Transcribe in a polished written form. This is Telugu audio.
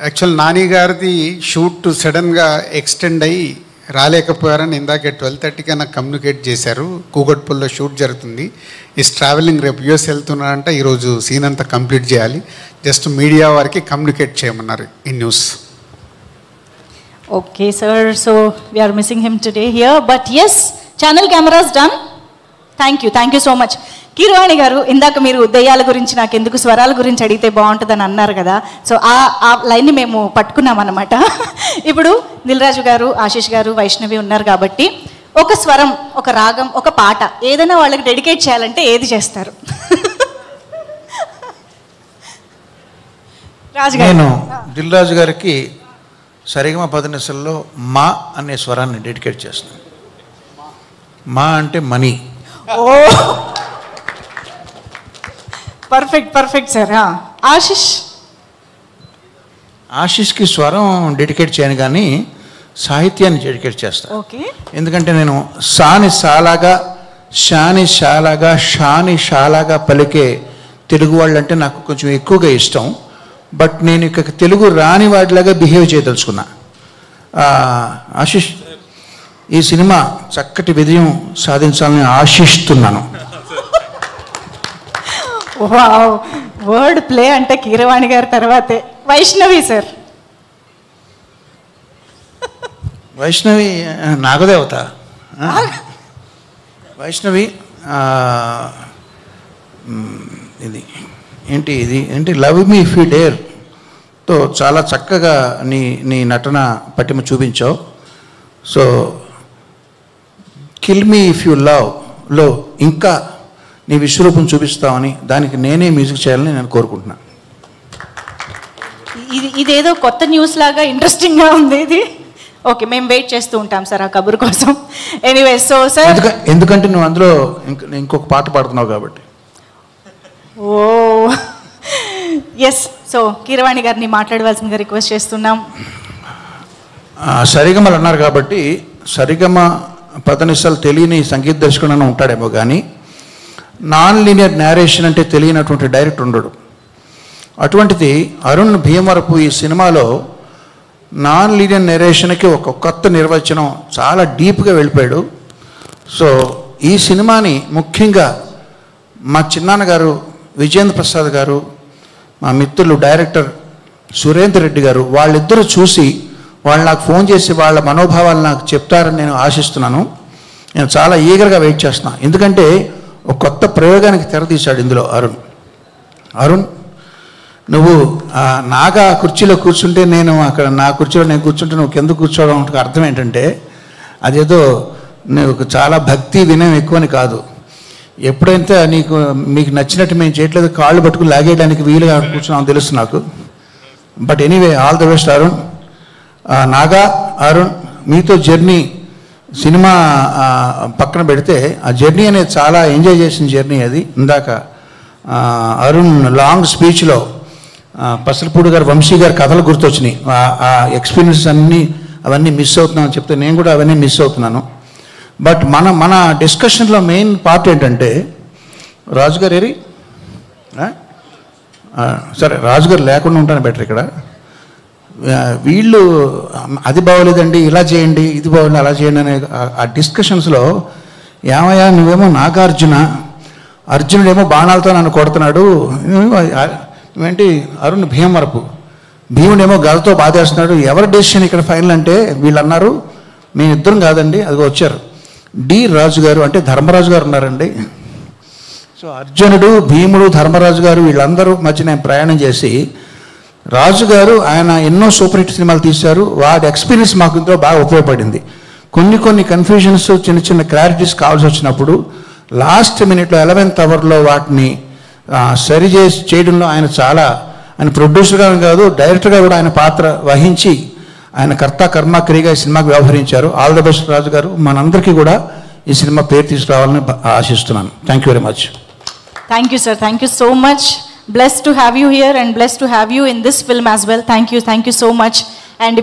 యాక్చువల్ నాని గారిది షూట్ సడన్గా ఎక్స్టెండ్ అయ్యి రాలేకపోయారని ఇందాకే 12:30కి నాకు కమ్యూనికేట్ చేశారు. కూకట్పల్లిలో షూట్ జరుగుతుంది, ఈస్ ట్రావెలింగ్, రేపు యూఎస్ వెళ్తున్నారంటే ఈరోజు సీన్ అంతా కంప్లీట్ చేయాలి, జస్ట్ మీడియా వారికి కమ్యూనికేట్ చేయమన్నారు ఈ news. Okay sir, so we're missing him today here, but yes channel cameras done. Thank you so much. Keeravani గారు, ఇందాక మీరు దెయ్యాల గురించి నాకు ఎందుకు స్వరాల గురించి అడిగితే బాగుంటుందని అన్నారు కదా, సో ఆ లైన్ని మేము పట్టుకున్నామన్నమాట. ఇప్పుడు దిల్రాజు గారు, ఆశీష్ గారు, వైష్ణవి ఉన్నారు కాబట్టి ఒక స్వరం, ఒక రాగం, ఒక పాట ఏదైనా వాళ్ళకి డెడికేట్ చేయాలంటే ఏది చేస్తారు? నేను దిల్రాజు గారికి సరిగమ పదనిసల్లో మా అనే స్వరాన్ని డెడికేట్ చేస్తాను. మా అంటే మనీ. ఓ పర్ఫెక్ట్ సార్. ఆశిష్కి స్వరం డెడికేట్ చేయను కానీ సాహిత్యాన్ని డెడికేట్ చేస్తాను. ఓకే. ఎందుకంటే నేను సాని సాలాగా, షాని షాలాగా, షాని షాలాగా పలికే తెలుగు వాళ్ళు అంటే నాకు కొంచెం ఎక్కువగా ఇష్టం. బట్ నేను ఇక తెలుగు రాని వాటిలాగా బిహేవ్ చేయదలుచుకున్నా. ఆశిష్, ఈ సినిమా చక్కటి విజయం సాధించాలని ఆశిస్తున్నాను. వర్డ్ ప్లే అంటే కీరవాణి గారి తర్వాతే వైష్ణవి సార్. వైష్ణవి నాగదేవత. వైష్ణవి ఇది ఏంటి లవ్ మీ ఇఫ్ యూ డేర్తో చాలా చక్కగా నీ నటన పటిమ చూపించావు. So kill me if you లవ్లో ఇంకా నీ విశ్వరూపం చూపిస్తామని, దానికి నేనే మ్యూజిక్ చేయాలని నేను కోరుకుంటున్నాను. ఇదేదో కొత్త న్యూస్ లాగా ఇంట్రెస్టింగ్గా ఉంది ఇది. ఓకే, మేము వెయిట్ చేస్తూ ఉంటాం సార్ ఆ కబురు కోసం. ఎనీవే, సో సార్ ఎందుకంటే నువ్వు అందులో ఇంకొక పాట పాడుతున్నావు కాబట్టి. ఓ ఎస్, సో కీరవాణి గారిని మాట్లాడవలసిందిగా రిక్వెస్ట్ చేస్తున్నాం. సరిగమలు అన్నారు కాబట్టి సరిగమ పదనిసలు తెలియని సంగీత దర్శకుడు ఉంటాడేమో కానీ నాన్ లీనియర్ నేరేషన్ అంటే తెలియనటువంటి డైరెక్టర్ ఉండడు. అటువంటిది అరుణ్ భీమవరపు ఈ సినిమాలో నాన్ లీనియర్ నేరేషన్కి ఒక కొత్త నిర్వచనం, చాలా డీప్గా వెళ్ళిపోయాడు. సో ఈ సినిమాని ముఖ్యంగా మా చిన్నాన్న గారు, విజేంద్ర ప్రసాద్ గారు, మా మిత్రులు డైరెక్టర్ సురేందర్ రెడ్డి గారు, వాళ్ళిద్దరూ చూసి వాళ్ళు నాకు ఫోన్ చేసి వాళ్ళ మనోభావాలు నాకు చెప్తారని నేను ఆశిస్తున్నాను. నేను చాలా ఈగర్గా వెయిట్ చేస్తున్నాను. ఎందుకంటే ఒక కొత్త ప్రయోగానికి తెరతీశాడు ఇందులో అరుణ్. నువ్వు నాగా కుర్చీలో కూర్చుంటే నేను అక్కడ నా కుర్చీలో నేను కూర్చుంటే నువ్వు కింద కూర్చోవడం అంటే అర్థం ఏంటంటే అదేదో నువ్వు చాలా భక్తి వినయం ఎక్కువని కాదు. ఎప్పుడైతే మీకు నచ్చినట్టు మేము చేయట్లేదు, కాళ్ళు పట్టుకుని లాగేయడానికి వీలుగా కూర్చున్నాం తెలుసు నాకు. But anyway, all the best Arun. Naga, Arun, మీతో జర్నీ సినిమా పక్కన పెడితే ఆ జర్నీ అనేది చాలా ఎంజాయ్ చేసిన జర్నీ అది. ఇందాక అరుణ్ లాంగ్ స్పీచ్లో పసలపూడి గారు, వంశీ గారి కథలు గుర్తొచ్చినాయి. ఆ ఎక్స్పీరియన్స్ అవన్నీ మిస్ అవుతున్నామని చెప్తే నేను కూడా అవన్నీ మిస్ అవుతున్నాను. బట్ మన డిస్కషన్లో మెయిన్ పార్ట్ ఏంటంటే రాజుగారు ఏరి సరే రాజుగారు లేకుండా ఉంటాను బెటర్. ఇక్కడ వీళ్ళు అది బాగోలేదండి, ఇలా చేయండి, ఇది బాగోలేదు, అలా చేయండి అనే ఆ డిస్కషన్స్లో ఏమయ్యా నువ్వేమో అర్జునుడేమో బాణాలతో నన్ను కొడుతున్నాడు, నువ్వేంటి అరుణ్ భీముడేమో గదతో బాధేస్తున్నాడు, ఎవరి డెసిషన్ ఇక్కడ ఫైనల్ అంటే వీళ్ళు అన్నారు మేమిద్దరం కాదండి, అదిగో వచ్చారు డి రాజు గారు, అంటే ధర్మరాజు గారు ఉన్నారండి. సో అర్జునుడు, భీముడు, ధర్మరాజు గారు వీళ్ళందరూ మధ్య నేను ప్రయాణం చేసి, రాజుగారు ఆయన ఎన్నో సూపర్ హిట్ సినిమాలు తీశారు, వాటి ఎక్స్పీరియన్స్ మాకు ఇందులో బాగా ఉపయోగపడింది. కొన్ని కన్ఫ్యూజన్స్, చిన్న క్లారిటీస్ కావాల్సి వచ్చినప్పుడు లాస్ట్ మినిట్లో 11th అవర్లో వాటిని సరి చేయడంలో ఆయన ప్రొడ్యూసర్గా కాదు డైరెక్టర్గా కూడా ఆయన పాత్ర వహించి ఆయన కర్త కర్మ క్రియగా ఈ సినిమాకి వ్యవహరించారు. ఆల్ ద బెస్ట్ రాజు గారు. మనందరికీ కూడా ఈ సినిమా పేరు తీసుకురావాలని ఆశిస్తున్నాను. Thank you very much. Thank you sir, thank you so much. Blessed to have you here and blessed to have you in this film as well. Thank you so much.